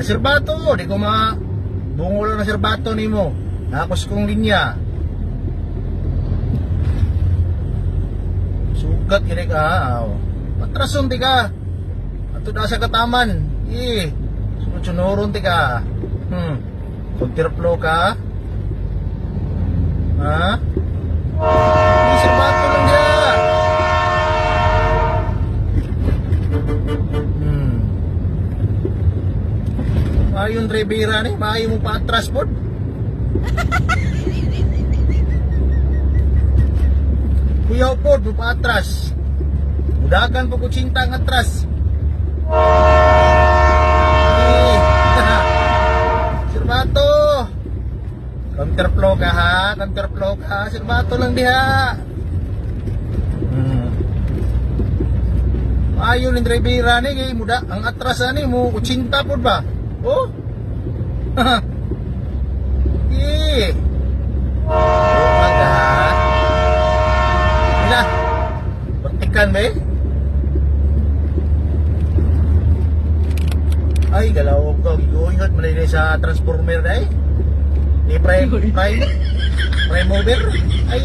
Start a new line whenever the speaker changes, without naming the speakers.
Serbato, di ko bungulo na serbato nimo. Nakos kong linya. Sugat gini ka. Patrason ti ka. Ato da sa kataman. Sunod-sunuron ti ka. Counterflow ka. Ha? Serbato lang dia. Mayon Rivera ni, maayo mo pa atras po. Kuyaw po, mo pa atras. Udagan po ko cinta ang atras. Serbato. Counterflow ka ha, counterflow ka. Serbato lang diha. Maayo ni Rivera ni, kay muda ang atras ani mo cinta po ba? Oh. Ila. Bertikan ba eh? Ay, galaw ko. Giguhingot mo na sa transformer na eh. Ni prime mover. Ay,